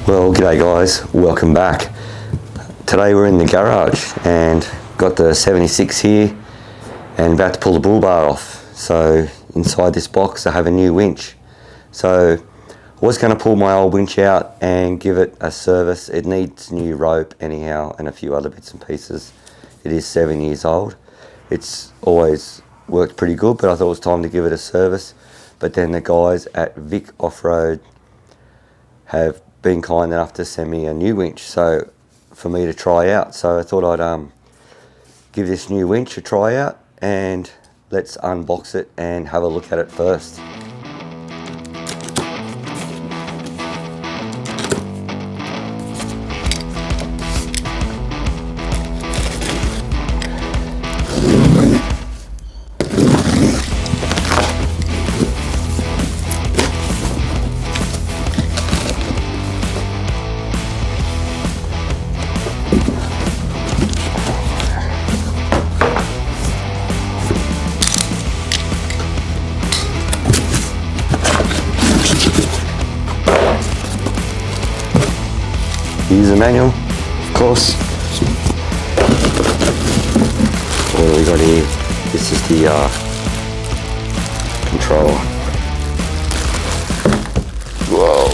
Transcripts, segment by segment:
Well, g'day guys, welcome back. Today we're in the garage and got the 76 here and about to pull the bull bar off. So inside this box I have a new winch. So I was going to pull my old winch out and give it a service. It needs new rope anyhow and a few other bits and pieces. It is 7 years old. It's always worked pretty good, but I thought it was time to give it a service. But then the guys at Vic Off-Road have been kind enough to send me a new winch so for me to try out. So I thought I'd give this new winch a try out and let's unbox it and have a look at it first. User manual, of course. What do we got here? This is the controller. Whoa.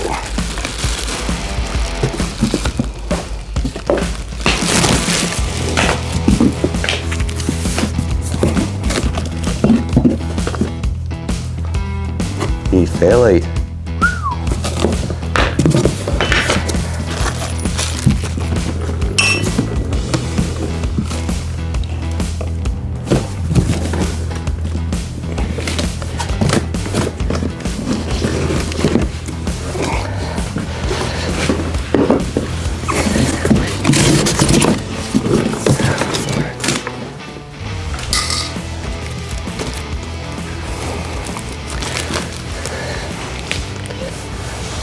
New Fieryred.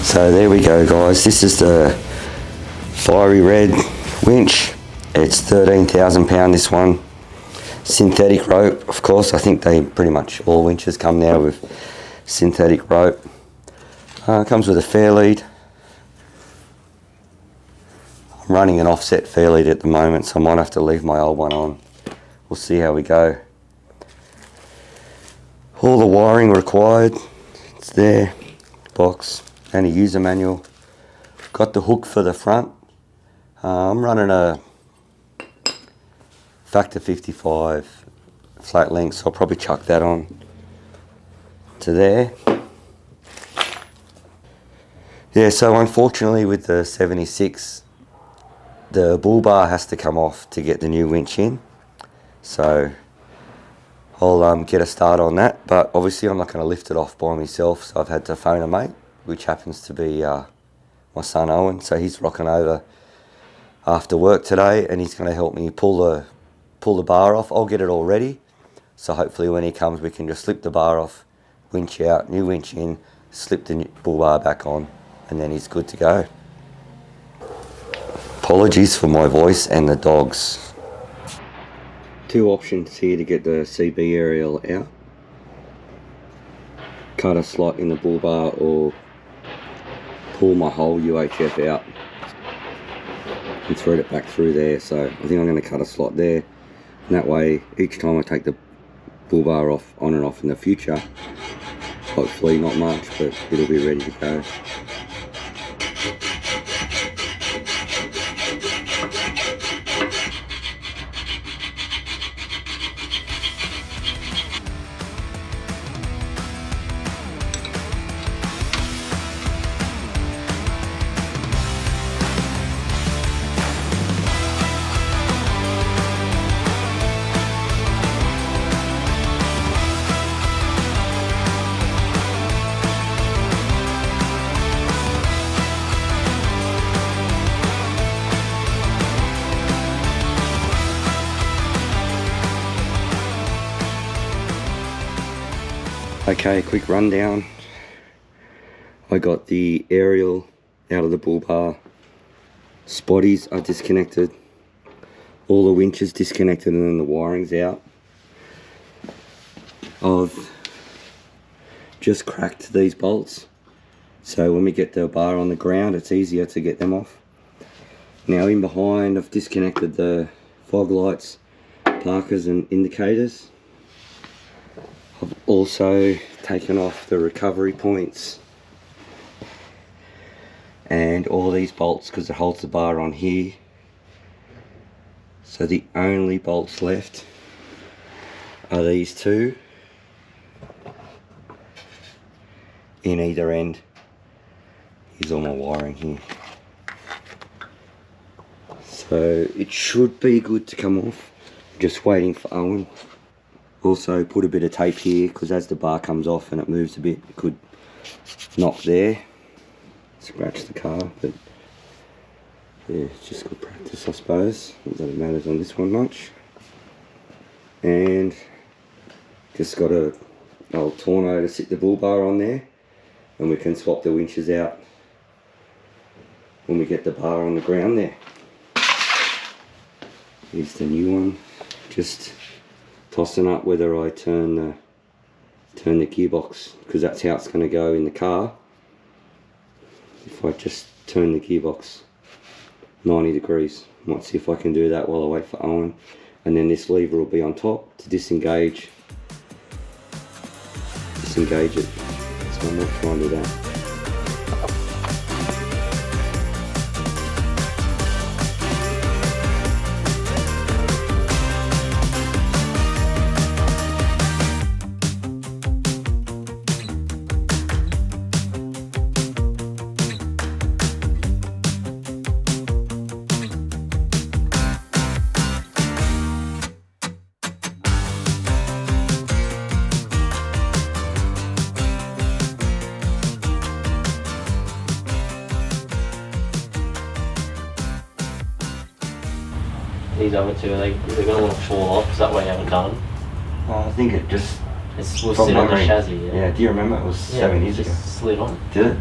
So there we go guys, this is the Fieryred winch. It's £13,000 this one. Synthetic rope, of course. I think they pretty much all winches come now with synthetic rope. Comes with a Fieryred. I'm running an offset Fieryred at the moment, so I might have to leave my old one on. We'll see how we go. All the wiring required, it's there, box. And a user manual. Got the hook for the front. I'm running a factor 55 flat length, so I'll probably chuck that on to there. Yeah, so unfortunately with the 76, the bull bar has to come off to get the new winch in. So I'll get a start on that, but obviously I'm not going to lift it off by myself, so I've had to phone a mate, which happens to be my son Owen. So he's rocking over after work today and he's going to help me pull the bar off. I'll get it all ready, so hopefully when he comes we can just slip the bar off, winch out, new winch in, slip the bull bar back on, and then he's good to go. Apologies for my voice and the dogs. Two options here to get the CB aerial out. Cut a slot in the bull bar or pull my whole UHF out and thread it back through there. So I think I'm going to cut a slot there, and that way each time I take the bull bar off, on and off in the future, hopefully not much, but it'll be ready to go. Okay, quick rundown. I got the aerial out of the bull bar. Spotties are disconnected. All the winches disconnected and then the wiring's out. I've just cracked these bolts So when we get the bar on the ground, it's easier to get them off. Now in behind, I've disconnected the fog lights, parkers and indicators. I've also taken off the recovery points and all these bolts because it holds the bar on here. So the only bolts left are these two in either end. Here's all my wiring here. So it should be good to come off. Just waiting for Owen. Also put a bit of tape here because as the bar comes off and it moves a bit, it could knock there, scratch the car, but yeah, it's just good practice I suppose. Not that it matters on this one much. And just got a old torno to sit the bull bar on there, and we can swap the winches out when we get the bar on the ground there. Here's the new one. Just tossing up whether I turn the gearbox, because that's how it's going to go in the car. If I just turn the gearbox 90 degrees, might see if I can do that while I wait for Owen. And then this lever will be on top to disengage it. So I might try and do that. These other two, they're going to want to fall off, is that why you haven't done them? I think it just... We'll sit on the chassis, yeah. Do you remember? It was 7 years ago. Slid on. Did it?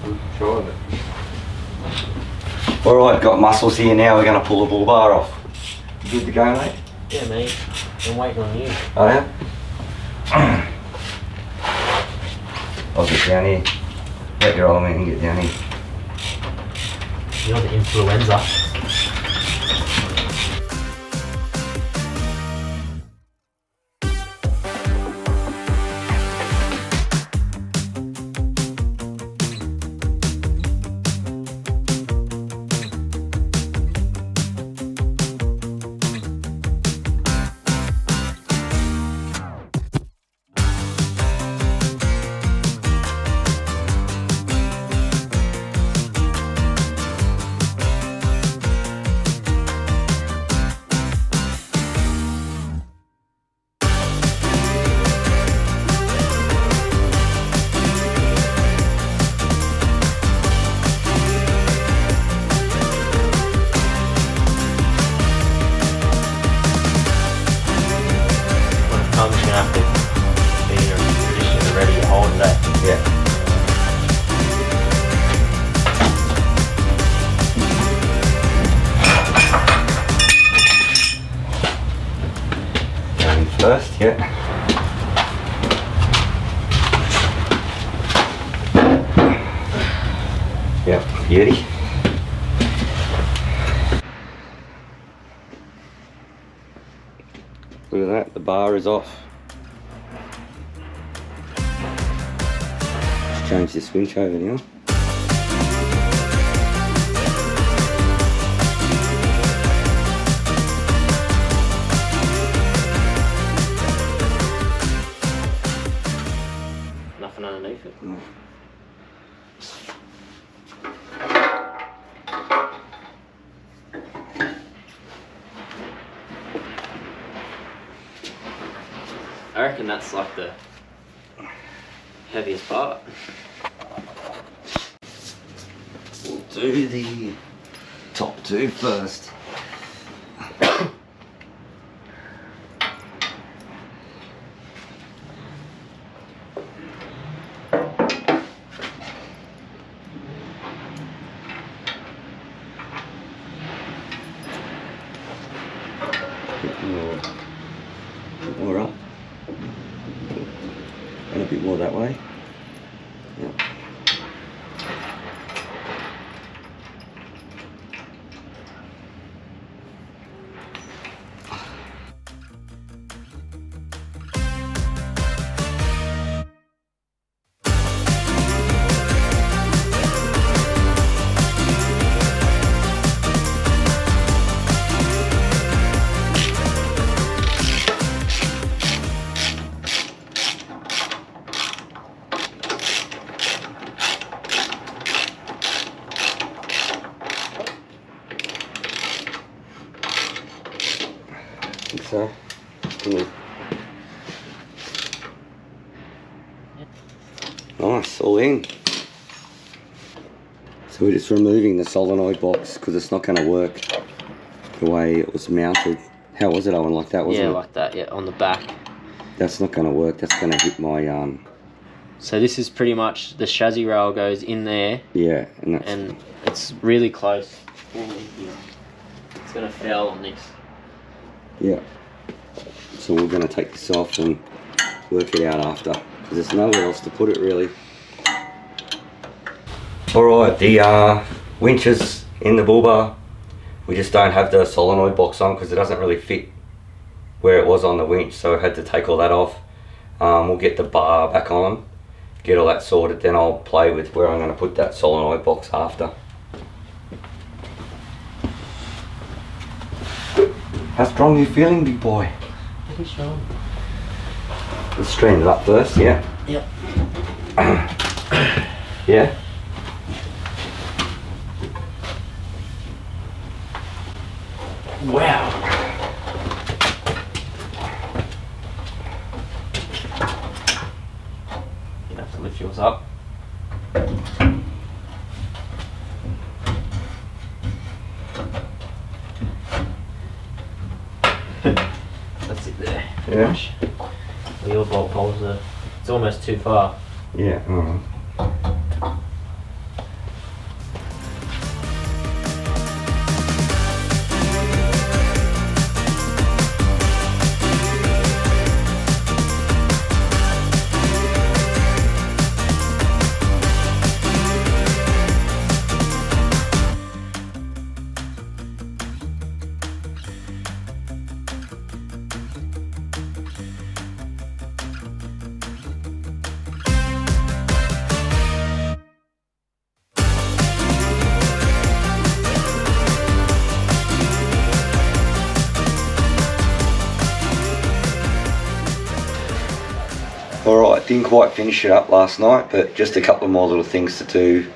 I'm sure of it. Alright, got muscles here now, we're going to pull the bull bar off. You good to go, mate? Yeah, mate. I'm waiting on you. Oh, yeah? I'll get down here. Let your old man get down here. You're the influenza. I'm just going to have to be in a position to ready to hold that. Yeah. Going first, yeah. Yep, beauty. Look at that, the bar is off. Let's change this winch over now. Nothing underneath it. No. I reckon that's like the heaviest part. We'll do the top two first. Bit more up. And a bit more that way. Yep. think so. Nice, all in. So we're just removing the solenoid box because it's not going to work the way it was mounted. How was it, Owen? Like that, wasn't it? Yeah, like that, yeah, on the back. That's not going to work. That's going to hit my... So this is pretty much, the chassis rail goes in there. Yeah. And it's really close. It's going to fail on this. Yeah. So we're going to take this off and work it out after. Because there's nowhere else to put it, really. Alright, the winch is in the bullbar. We just don't have the solenoid box on because it doesn't really fit where it was on the winch, so I had to take all that off. We'll get the bar back on, get all that sorted, then I'll play with where I'm going to put that solenoid box after. How strong are you feeling, big boy? Pretty strong. Let's straighten it up first, yeah? Yep. Yeah? Wow. You have to lift yours up. That's it there. Yeah. Well, your bolt holes are, it's almost too far. Yeah, alright. Alright, didn't quite finish it up last night, but just a couple of more little things to do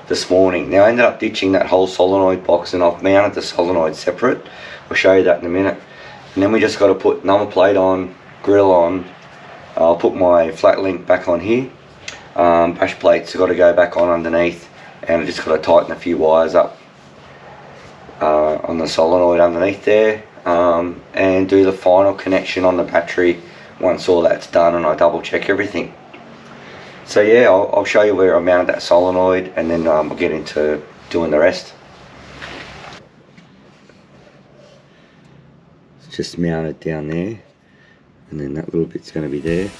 this morning. Now I ended up ditching that whole solenoid box and I've mounted the solenoid separate. I'll show you that in a minute. And then we just got to put number plate on, grill on. I'll put my flat link back on here. Bash plates have got to go back on underneath, and I just got to tighten a few wires up on the solenoid underneath there, and do the final connection on the battery once all that's done and I double check everything. So yeah, I'll show you where I mounted that solenoid, and then we'll get into doing the rest. It's just mounted down there, and then that little bit's going to be there.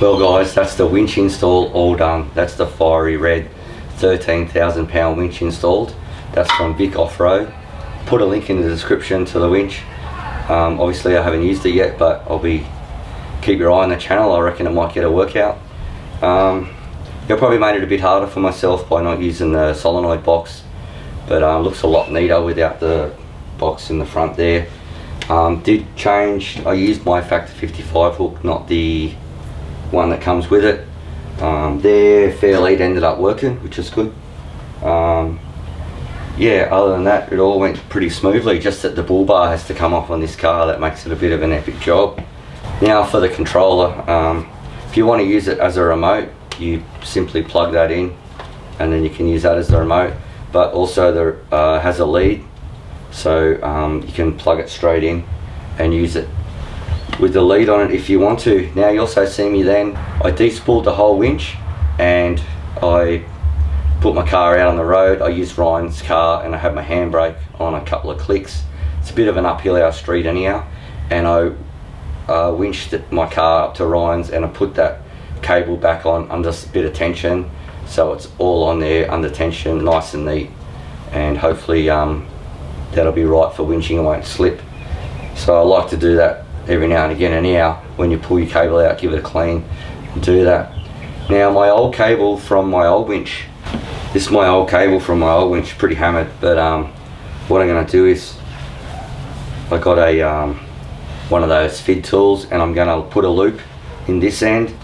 Well guys, that's the winch install all done. That's the Fieryred 13,000 pound winch installed. That's from Vic Off-Road. Put a link in the description to the winch. Obviously I haven't used it yet, but keep your eye on the channel. I reckon it might get a workout. It probably made it a bit harder for myself by not using the solenoid box, but looks a lot neater without the box in the front there. Did change, I used my Factor 55 hook, not the one that comes with it. Their Fieryred ended up working, which is good. Yeah, other than that, it all went pretty smoothly. Just that the bull bar has to come off on this car, that makes it a bit of an epic job. Now for the controller, if you want to use it as a remote, you simply plug that in and then you can use that as the remote. But also there has a lead, so you can plug it straight in and use it with the lead on it if you want to. Now you also see me then, I despooled the whole winch and I put my car out on the road. I used Ryan's car and I had my handbrake on a couple of clicks. It's a bit of an uphill our street anyhow, and I winched my car up to Ryan's and I put that cable back on under a bit of tension, so it's all on there under tension, nice and neat, and hopefully that'll be right for winching, it won't slip. So I like to do that every now and again anyhow. When you pull your cable out, give it a clean and do that. Now my old cable from my old winch, this is my old cable from my old winch, pretty hammered, but what I'm going to do is I got a one of those fid tools and I'm going to put a loop in this end.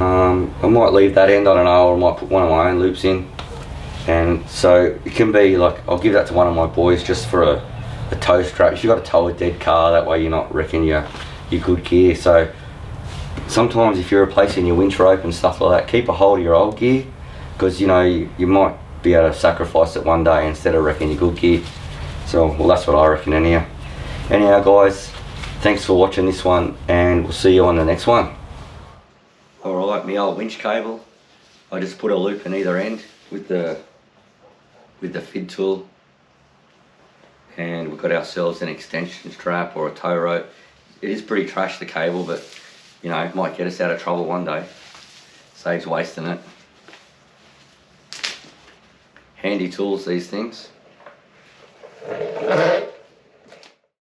I might leave that end, I don't know, or I might put one of my own loops in, and so it can be like, I'll give that to one of my boys just for a tow strap. If you've got to tow a dead car, that way you're not wrecking your good gear. So sometimes if you're replacing your winch rope and stuff like that, keep a hold of your old gear, because you know you might be able to sacrifice it one day instead of wrecking your good gear. So well, that's what I reckon anyhow. Anyhow guys, thanks for watching this one and we'll see you on the next one. Alright, my old winch cable, I just put a loop in either end with the fid tool, and we've got ourselves an extension strap or a tow rope. It is pretty trash, the cable, but you know, it might get us out of trouble one day. Saves wasting it. Handy tools, these things.